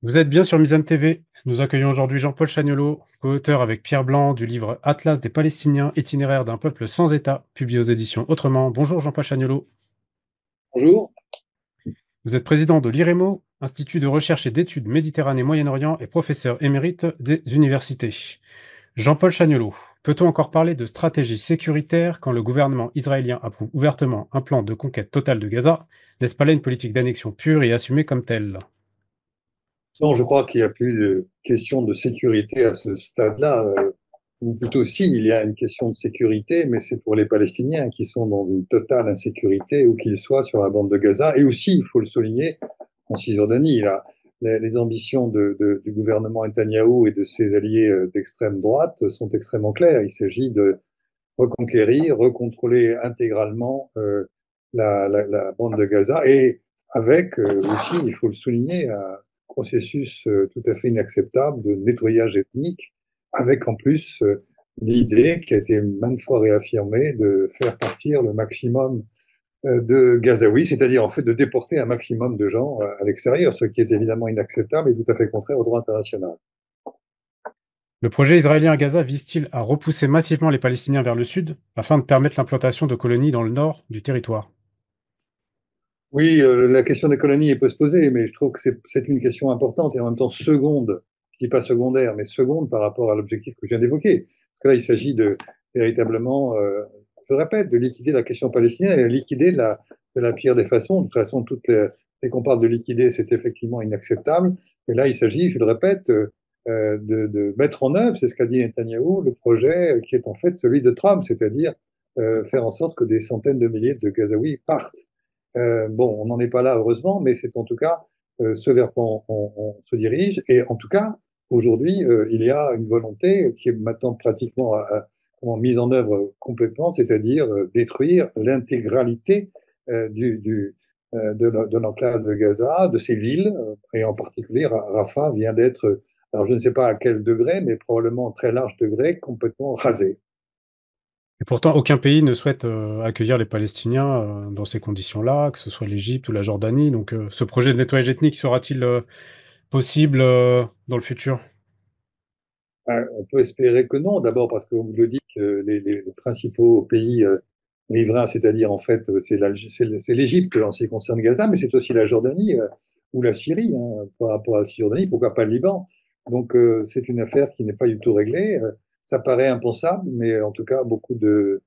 Vous êtes bien sur Mizane TV. Nous accueillons aujourd'hui Jean-Paul Chagnolot, co-auteur avec Pierre Blanc du livre Atlas des Palestiniens, itinéraire d'un peuple sans État, publié aux éditions Autrement. Bonjour Jean-Paul Chagnolot. Bonjour. Vous êtes président de l'IREMO, Institut de recherche et d'études Méditerranée-Moyen-Orient et professeur émérite des universités. Jean-Paul Chagnolot, peut-on encore parler de stratégie sécuritaire quand le gouvernement israélien approuve ouvertement un plan de conquête totale de Gaza? N'est-ce pas là une politique d'annexion pure et assumée comme telle? Non, je crois qu'il n'y a plus de question de sécurité à ce stade-là. Ou plutôt, si, il y a une question de sécurité, mais c'est pour les Palestiniens qui sont dans une totale insécurité, où qu'ils soient sur la bande de Gaza. Et aussi, il faut le souligner, en Cisjordanie, là, les ambitions du gouvernement Netanyahou et de ses alliés d'extrême droite sont extrêmement claires. Il s'agit de reconquérir, recontrôler intégralement la bande de Gaza et avec aussi, il faut le souligner, un processus tout à fait inacceptable de nettoyage ethnique, avec en plus l'idée qui a été maintes fois réaffirmée de faire partir le maximum de Gazaouis, c'est-à-dire en fait de déporter un maximum de gens à l'extérieur, ce qui est évidemment inacceptable et tout à fait contraire au droit international. Le projet israélien à Gaza vise-t-il à repousser massivement les Palestiniens vers le sud afin de permettre l'implantation de colonies dans le nord du territoire? Oui, la question des colonies peut se poser, mais je trouve que c'est une question importante et en même temps seconde, je dis pas secondaire, mais seconde par rapport à l'objectif que je viens d'évoquer. Parce que là, il s'agit de véritablement, je répète, de liquider la question palestinienne et de liquider de la pire des façons. De toute façon, dès qu'on parle de liquider, c'est effectivement inacceptable. Et là, il s'agit, je le répète, de mettre en œuvre, c'est ce qu'a dit Netanyahou, le projet qui est en fait celui de Trump, c'est-à-dire faire en sorte que des centaines de milliers de Gazaouis partent. Bon, on n'en est pas là, heureusement, mais c'est en tout cas ce vers quoi on se dirige. Et en tout cas, aujourd'hui, il y a une volonté qui est maintenant pratiquement mise en œuvre complètement, c'est-à-dire détruire l'intégralité de l'enclave de Gaza, de ces villes, et en particulier Rafah vient d'être, alors je ne sais pas à quel degré, mais probablement un très large degré, complètement rasé. Et pourtant, aucun pays ne souhaite accueillir les Palestiniens dans ces conditions-là, que ce soit l'Égypte ou la Jordanie. Donc, ce projet de nettoyage ethnique sera-t-il possible dans le futur? On peut espérer que non, d'abord parce que vous le dites, les principaux pays riverains, c'est-à-dire en fait c'est l'Égypte en ce qui concerne Gaza, mais c'est aussi la Jordanie ou la Syrie par rapport à la Cisjordanie, pourquoi pas le Liban. Donc c'est une affaire qui n'est pas du tout réglée. Ça paraît impensable, mais en tout cas beaucoup de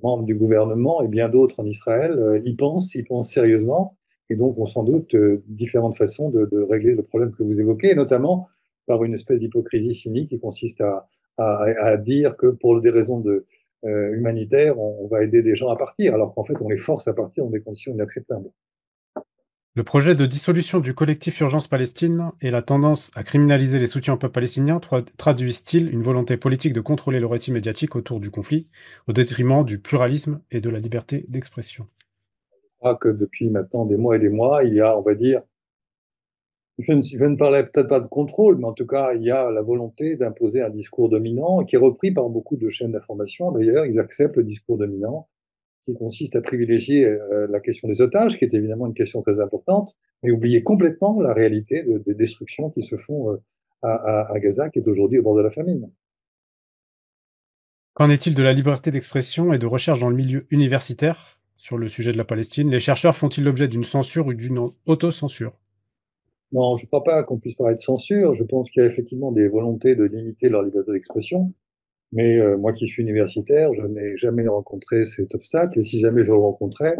membres du gouvernement et bien d'autres en Israël y pensent sérieusement, et donc ont sans doute différentes façons de régler le problème que vous évoquez, et notamment par une espèce d'hypocrisie cynique qui consiste à dire que pour des raisons humanitaires, on va aider des gens à partir, alors qu'en fait, on les force à partir dans des conditions inacceptables. Le projet de dissolution du collectif Urgence Palestine et la tendance à criminaliser les soutiens au peuple palestinien traduisent-ils une volonté politique de contrôler le récit médiatique autour du conflit, au détriment du pluralisme et de la liberté d'expression? Je crois que depuis maintenant des mois et des mois, il y a, on va dire, je ne parlais peut-être pas de contrôle, mais en tout cas, il y a la volonté d'imposer un discours dominant qui est repris par beaucoup de chaînes d'information. D'ailleurs, ils acceptent le discours dominant qui consiste à privilégier la question des otages, qui est évidemment une question très importante, mais oublier complètement la réalité des destructions qui se font à Gaza, qui est aujourd'hui au bord de la famine. Qu'en est-il de la liberté d'expression et de recherche dans le milieu universitaire sur le sujet de la Palestine? Les chercheurs font-ils l'objet d'une censure ou d'une autocensure? Non, je ne crois pas qu'on puisse parler de censure. Je pense qu'il y a effectivement des volontés de limiter leur liberté d'expression. Mais moi qui suis universitaire, je n'ai jamais rencontré cet obstacle. Et si jamais je le rencontrais,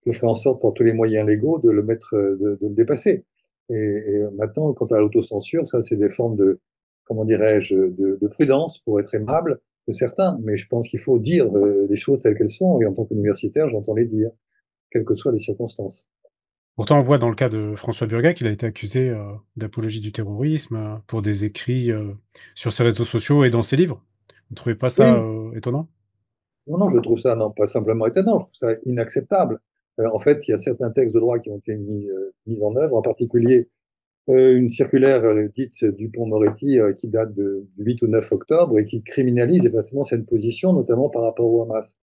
je ferais en sorte par tous les moyens légaux de le mettre, de le dépasser. Et maintenant, quant à l'autocensure, ça, c'est des formes de, comment dirais-je, de prudence pour être aimable de certains. Mais je pense qu'il faut dire les choses telles qu'elles sont. Et en tant qu'universitaire, j'entends les dire, quelles que soient les circonstances. Pourtant, on voit dans le cas de François Burgat qu'il a été accusé d'apologie du terrorisme pour des écrits sur ses réseaux sociaux et dans ses livres. Vous ne trouvez pas ça Oui, étonnant? non, non, je trouve ça non pas simplement étonnant, je trouve ça inacceptable. En fait, il y a certains textes de droit qui ont été mis en œuvre, en particulier une circulaire dite Dupond-Moretti qui date du 8 ou 9 octobre et qui criminalise effectivement cette position, notamment par rapport au Hamas.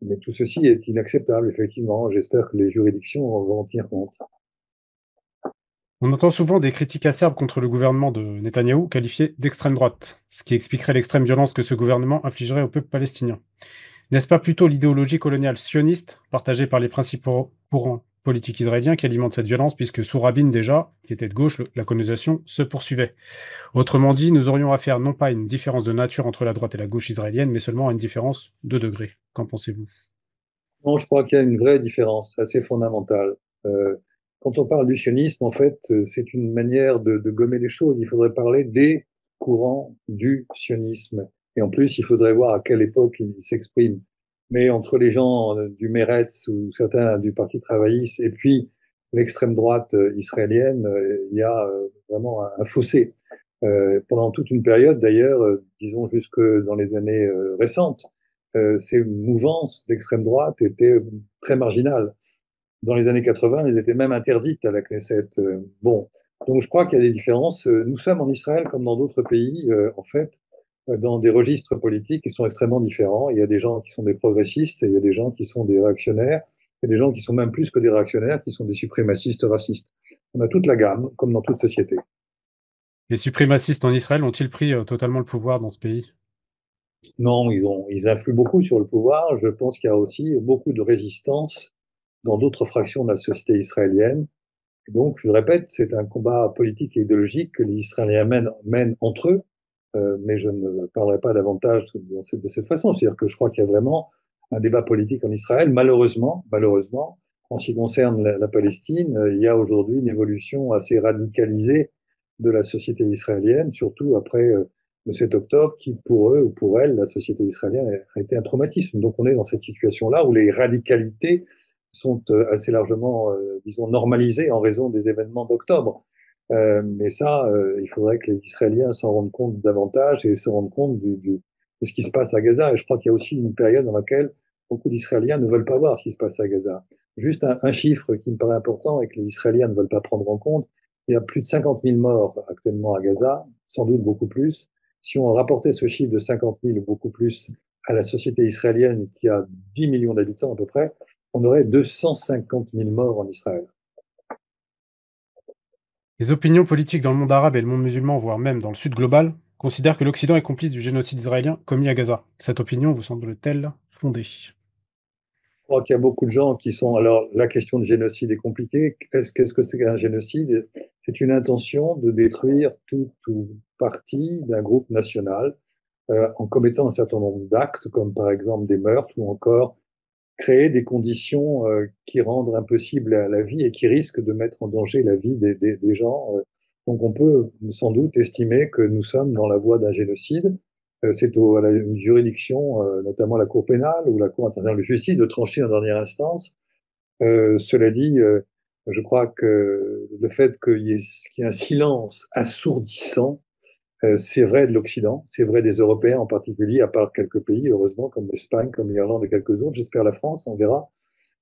Mais tout ceci est inacceptable, effectivement. J'espère que les juridictions vont en tenir compte. On entend souvent des critiques acerbes contre le gouvernement de Netanyahou, qualifié d'extrême droite, ce qui expliquerait l'extrême violence que ce gouvernement infligerait au peuple palestinien. N'est-ce pas plutôt l'idéologie coloniale sioniste, partagée par les principaux courants politiques israéliens, qui alimente cette violence, puisque sous Rabin déjà, qui était de gauche, la colonisation se poursuivait. Autrement dit, nous aurions affaire non pas à une différence de nature entre la droite et la gauche israélienne, mais seulement à une différence de degré. Qu'en pensez-vous? Non, je crois qu'il y a une vraie différence assez fondamentale. Euh, Quand on parle du sionisme, en fait, c'est une manière de gommer les choses. Il faudrait parler des courants du sionisme. Et en plus, il faudrait voir à quelle époque ils s'expriment. Mais entre les gens du Meretz ou certains du Parti travailliste et puis l'extrême droite israélienne, il y a vraiment un fossé. Pendant toute une période, d'ailleurs, disons jusque dans les années récentes, ces mouvances d'extrême droite étaient très marginales. Dans les années 80, elles étaient même interdites à la Knesset. Bon, donc je crois qu'il y a des différences. Nous sommes en Israël comme dans d'autres pays, en fait, dans des registres politiques qui sont extrêmement différents. Il y a des gens qui sont des progressistes et il y a des gens qui sont des réactionnaires. Il y a des gens qui sont même plus que des réactionnaires, qui sont des suprémacistes racistes. On a toute la gamme, comme dans toute société. Les suprémacistes en Israël ont-ils pris totalement le pouvoir dans ce pays? Non, ils influent beaucoup sur le pouvoir. Je pense qu'il y a aussi beaucoup de résistance dans d'autres fractions de la société israélienne. Et donc, je le répète, c'est un combat politique et idéologique que les Israéliens mènent entre eux, mais je ne parlerai pas davantage de cette façon. C'est-à-dire que je crois qu'il y a vraiment un débat politique en Israël. Malheureusement, en ce qui concerne la Palestine, il y a aujourd'hui une évolution assez radicalisée de la société israélienne, surtout après le 7 octobre, qui pour eux ou pour elles, la société israélienne a été un traumatisme. Donc on est dans cette situation-là où les radicalités sont assez largement, disons, normalisées en raison des événements d'octobre. Mais ça, il faudrait que les Israéliens s'en rendent compte davantage et se rendent compte de ce qui se passe à Gaza. Et je crois qu'il y a aussi une période dans laquelle beaucoup d'Israéliens ne veulent pas voir ce qui se passe à Gaza. Juste un chiffre qui me paraît important et que les Israéliens ne veulent pas prendre en compte, il y a plus de 50 000 morts actuellement à Gaza, sans doute beaucoup plus. Si on rapportait ce chiffre de 50 000 ou beaucoup plus à la société israélienne qui a 10 millions d'habitants à peu près, on aurait 250 000 morts en Israël. Les opinions politiques dans le monde arabe et le monde musulman, voire même dans le sud global, considèrent que l'Occident est complice du génocide israélien commis à Gaza. Cette opinion vous semble-t-elle fondée? Je crois qu'il y a beaucoup de gens qui sont. Alors, la question du génocide est compliquée. Qu'est-ce que c'est qu'un génocide? C'est une intention de détruire tout ou partie d'un groupe national en commettant un certain nombre d'actes, comme par exemple des meurtres ou encore créer des conditions qui rendent impossible la vie et qui risquent de mettre en danger la vie des gens. Donc on peut sans doute estimer que nous sommes dans la voie d'un génocide. C'est à une juridiction, notamment la Cour pénale ou la Cour internationale de justice, de trancher en dernière instance. Cela dit, je crois que le fait qu'il y ait un silence assourdissant, c'est vrai de l'Occident, c'est vrai des Européens en particulier, à part quelques pays, heureusement, comme l'Espagne, comme l'Irlande et quelques autres. J'espère la France, on verra.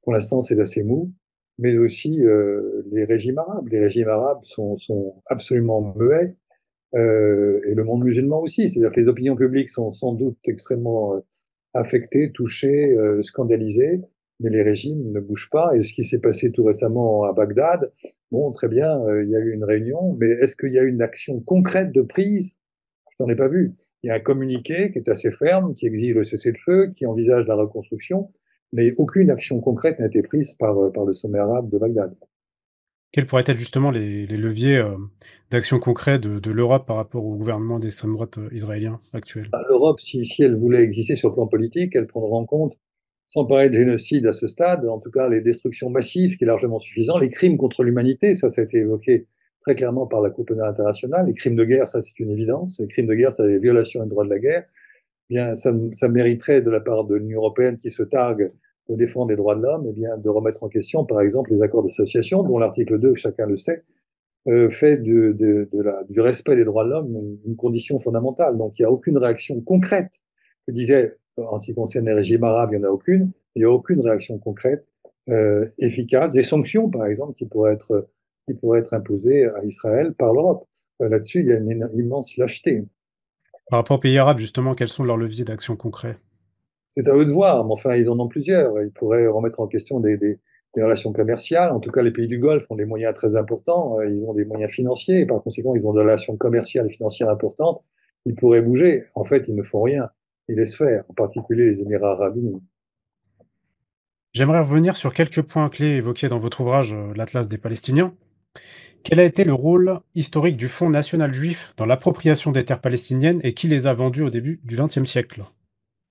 Pour l'instant, c'est assez mou. Mais aussi les régimes arabes. Les régimes arabes sont absolument muets, et le monde musulman aussi. C'est-à-dire que les opinions publiques sont sans doute extrêmement affectées, touchées, scandalisées, mais les régimes ne bougent pas. Et ce qui s'est passé tout récemment à Bagdad, bon, très bien, il y a eu une réunion, mais est-ce qu'il y a eu une action concrète de prise? Je n'en ai pas vu. Il y a un communiqué qui est assez ferme, qui exige le cessez-le-feu, qui envisage la reconstruction, mais aucune action concrète n'a été prise par le sommet arabe de Bagdad. Quels pourraient être justement les leviers d'action concrets de l'Europe par rapport au gouvernement d'extrême droite israélien actuel? L'Europe, si elle voulait exister sur le plan politique, elle prendrait en compte, sans parler de génocide à ce stade, en tout cas les destructions massives, qui est largement suffisant, les crimes contre l'humanité, ça a été évoqué très clairement par la Cour pénale internationale, les crimes de guerre, ça c'est une évidence, les crimes de guerre, c'est des violations des droits de la guerre, bien, ça mériterait de la part de l'Union européenne qui se targue de défendre les droits de l'homme, eh bien, de remettre en question, par exemple, les accords d'association, dont l'article 2, chacun le sait, fait du respect des droits de l'homme une condition fondamentale. Donc, il n'y a aucune réaction concrète. Je disais, en ce qui concerne les régimes arabes, il n'y en a aucune. Il n'y a aucune réaction concrète efficace. Des sanctions, par exemple, qui pourraient être imposées à Israël par l'Europe. Là-dessus, il y a une immense lâcheté. Par rapport aux pays arabes, justement, quels sont leurs leviers d'action concrets? C'est à eux de voir, mais enfin, ils en ont plusieurs. Ils pourraient remettre en question des relations commerciales. En tout cas, les pays du Golfe ont des moyens très importants. Ils ont des moyens financiers et par conséquent, ils ont des relations commerciales et financières importantes. Ils pourraient bouger. En fait, ils ne font rien. Ils laissent faire, en particulier les Émirats arabes unis. J'aimerais revenir sur quelques points clés évoqués dans votre ouvrage L'Atlas des Palestiniens. Quel a été le rôle historique du Fonds national juif dans l'appropriation des terres palestiniennes et qui les a vendues au début du XXe siècle?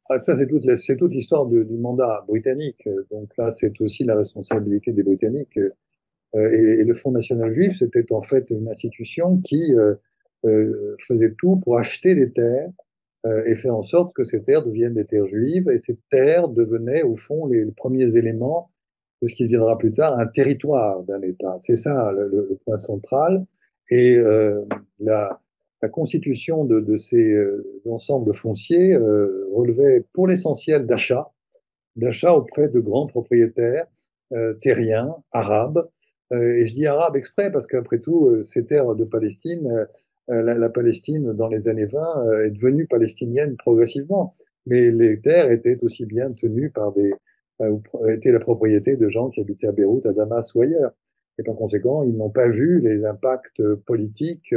Ah, ça, c'est toute l'histoire du mandat britannique. Donc là, c'est aussi la responsabilité des Britanniques. Et le Fonds national juif, c'était en fait une institution qui faisait tout pour acheter des terres et faire en sorte que ces terres deviennent des terres juives. Et ces terres devenaient, au fond, les premiers éléments de ce qui deviendra plus tard un territoire d'un État. C'est ça le point central. Et la, la constitution de ces ensembles fonciers relevait pour l'essentiel d'achats auprès de grands propriétaires terriens, arabes. Et je dis arabes exprès parce qu'après tout, ces terres de Palestine, la Palestine dans les années 20 est devenue palestinienne progressivement. Mais les terres étaient aussi bien tenues par étaient la propriété de gens qui habitaient à Beyrouth, à Damas ou ailleurs. Et par conséquent, ils n'ont pas vu les impacts politiques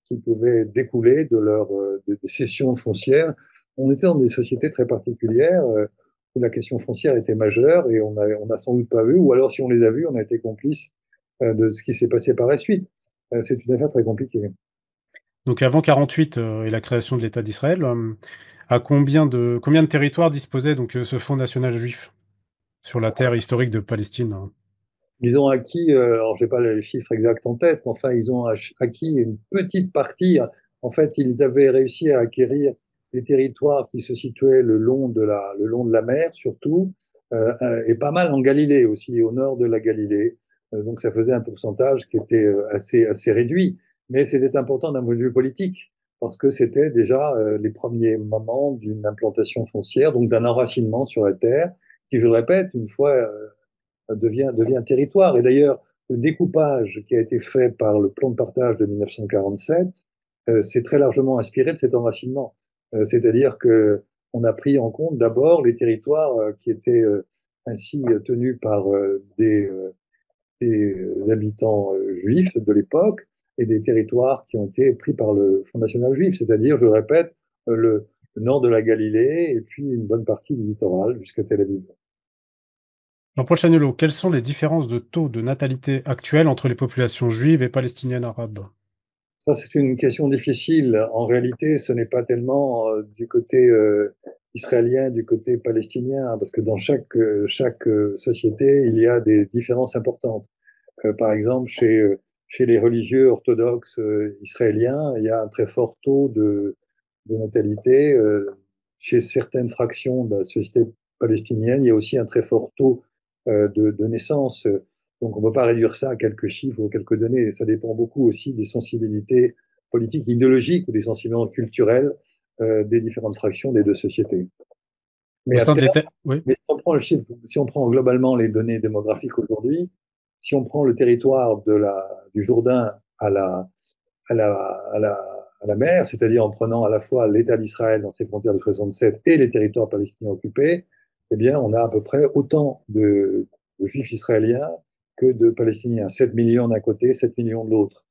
qui pouvaient découler de des cessions foncières. On était dans des sociétés très particulières où la question foncière était majeure et on a sans doute pas vu, ou alors si on les a vus, on a été complice de ce qui s'est passé par la suite. C'est une affaire très compliquée. Donc avant 48 et la création de l'État d'Israël, à combien de territoires disposait donc ce Fonds national juif sur la terre historique de Palestine, hein? Ils ont acquis, alors j'ai pas les chiffres exacts en tête, mais enfin ils ont acquis une petite partie. En fait, ils avaient réussi à acquérir des territoires qui se situaient le long de la mer surtout, et pas mal en Galilée aussi, au nord de la Galilée. Donc ça faisait un pourcentage qui était assez réduit, mais c'était important d'un point de vue politique parce que c'était déjà les premiers moments d'une implantation foncière, donc d'un enracinement sur la terre, qui, je le répète, une fois devient territoire. Et d'ailleurs, le découpage qui a été fait par le plan de partage de 1947 s'est très largement inspiré de cet enracinement. C'est-à-dire que on a pris en compte d'abord les territoires qui étaient ainsi tenus par des habitants juifs de l'époque et des territoires qui ont été pris par le Front national juif, c'est-à-dire, je le répète, le nord de la Galilée et puis une bonne partie du littoral jusqu'à Tel Aviv. Jean-Paul Chagnollo, quelles sont les différences de taux de natalité actuels entre les populations juives et palestiniennes arabes? Ça, c'est une question difficile. En réalité, ce n'est pas tellement du côté israélien, du côté palestinien, parce que dans chaque société, il y a des différences importantes. Par exemple, chez les religieux orthodoxes israéliens, il y a un très fort taux de natalité. Chez certaines fractions de la société palestinienne, il y a aussi un très fort taux de naissance. Donc, on ne peut pas réduire ça à quelques chiffres ou quelques données. Ça dépend beaucoup aussi des sensibilités politiques, idéologiques ou des sensibilités culturelles des différentes fractions des deux sociétés. Au Mais à sein de terme, l'État, oui. mais si on prend le chiffre, si on prend globalement les données démographiques aujourd'hui, si on prend le territoire du Jourdain à la, à la, à la mer, c'est-à-dire en prenant à la fois l'État d'Israël dans ses frontières de 67 et les territoires palestiniens occupés, eh bien, on a à peu près autant de juifs israéliens que de Palestiniens. 7 millions d'un côté, 7 millions de l'autre.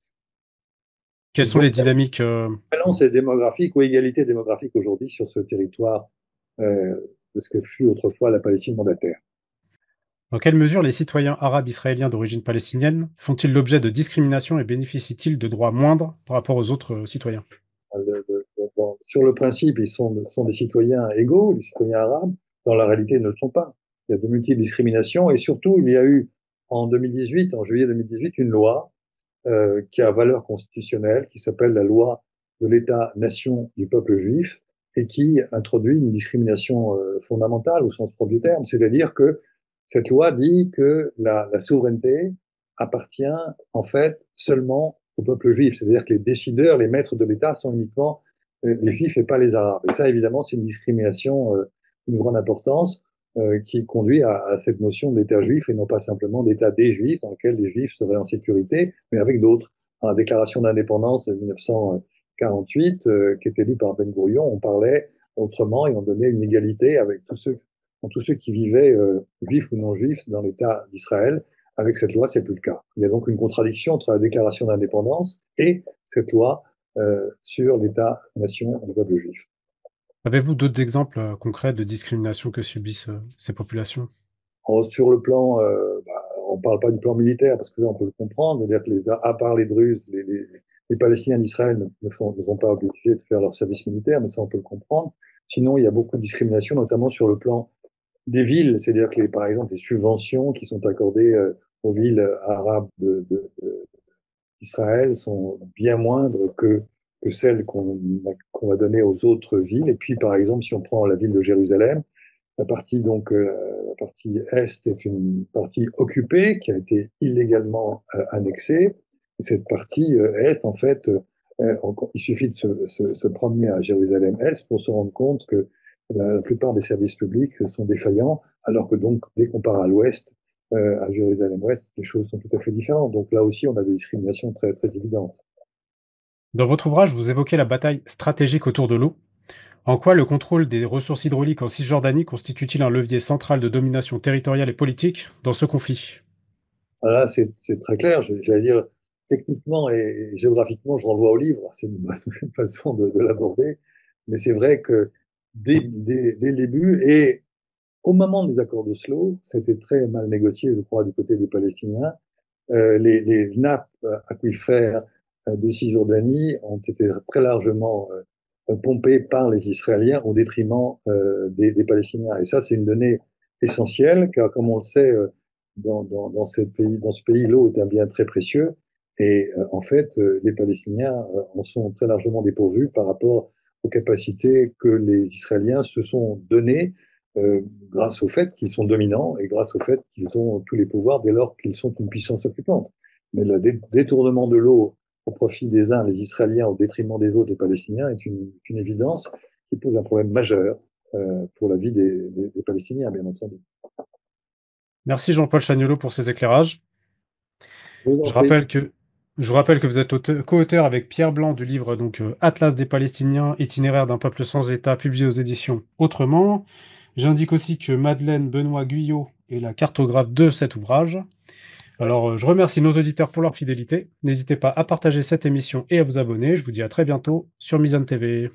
Quelles sont Donc, les dynamiques, la balance est démographique ou égalité démographique aujourd'hui sur ce territoire euh, de ce que fut autrefois la Palestine mandataire. dans quelle mesure les citoyens arabes israéliens d'origine palestinienne font-ils l'objet de discrimination et bénéficient-ils de droits moindres par rapport aux autres citoyens? Bon, sur le principe, sont des citoyens égaux, les citoyens arabes. Dans la réalité, ils ne le sont pas. Il y a de multiples discriminations et surtout, il y a eu en 2018, en juillet 2018, une loi qui a valeur constitutionnelle, qui s'appelle la loi de l'État-nation du peuple juif et qui introduit une discrimination fondamentale au sens propre du terme. C'est-à-dire que cette loi dit que la souveraineté appartient en fait seulement au peuple juif. C'est-à-dire que les décideurs, les maîtres de l'État sont uniquement les juifs et pas les arabes. Et ça, évidemment, c'est une discrimination d'une grande importance qui conduit à cette notion d'État juif et non pas simplement d'État des juifs dans lequel les juifs seraient en sécurité, mais avec d'autres. Dans la déclaration d'indépendance de 1948, qui était lue par Ben Gurion, on parlait autrement et on donnait une égalité avec tous ceux dans tous ceux qui vivaient, juifs ou non juifs, dans l'État d'Israël. Avec cette loi, c'est plus le cas. Il y a donc une contradiction entre la déclaration d'indépendance et cette loi sur l'État-nation du peuple juif. Avez-vous d'autres exemples concrets de discrimination que subissent ces populations? Sur le plan, on ne parle pas du plan militaire parce que là, on peut le comprendre, c'est-à-dire que à part les Druzes, les Palestiniens d'Israël ne sont pas obligés de faire leur service militaire, mais ça, on peut le comprendre. Sinon, il y a beaucoup de discrimination, notamment sur le plan des villes, c'est-à-dire que, par exemple, les subventions qui sont accordées aux villes arabes d'Israël sont bien moindres que celles qu'on va donner aux autres villes. Et puis, par exemple, si on prend la ville de Jérusalem, la partie est est une partie occupée qui a été illégalement annexée. Et cette partie est, en fait, il suffit de se promener à Jérusalem-Est pour se rendre compte que la plupart des services publics sont défaillants, alors que donc, dès qu'on part à l'ouest, à Jérusalem-Ouest, les choses sont tout à fait différentes. Donc là aussi, on a des discriminations très, très évidentes. Dans votre ouvrage, vous évoquez la bataille stratégique autour de l'eau. En quoi le contrôle des ressources hydrauliques en Cisjordanie constitue-t-il un levier central de domination territoriale et politique dans ce conflit? Là, c'est très clair. J'allais dire, techniquement et géographiquement, je renvoie au livre. C'est une bonne façon de l'aborder. Mais c'est vrai que dès le début et au moment des accords d'Oslo, ça a été très mal négocié, je crois, du côté des Palestiniens. Les nappes aquifères de Cisjordanie ont été très largement pompées par les Israéliens au détriment des Palestiniens. Et ça, c'est une donnée essentielle, car comme on le sait, dans ce pays, l'eau est un bien très précieux. Et en fait, les Palestiniens en sont très largement dépourvus par rapport aux capacités que les Israéliens se sont données grâce au fait qu'ils sont dominants et grâce au fait qu'ils ont tous les pouvoirs dès lors qu'ils sont une puissance occupante. Mais le détournement de l'eau au profit des uns, les Israéliens, au détriment des autres, les Palestiniens, est une évidence qui pose un problème majeur pour la vie des Palestiniens, bien entendu. Merci Jean-Paul Chagnolot pour ces éclairages. Je vous en Je prie. rappelle que, je vous rappelle que vous êtes co-auteur avec Pierre Blanc du livre Atlas des Palestiniens, itinéraire d'un peuple sans État, publié aux éditions Autrement. J'indique aussi que Madeleine Benoît Guyot est la cartographe de cet ouvrage. Alors, je remercie nos auditeurs pour leur fidélité. N'hésitez pas à partager cette émission et à vous abonner. Je vous dis à très bientôt sur Mizan TV.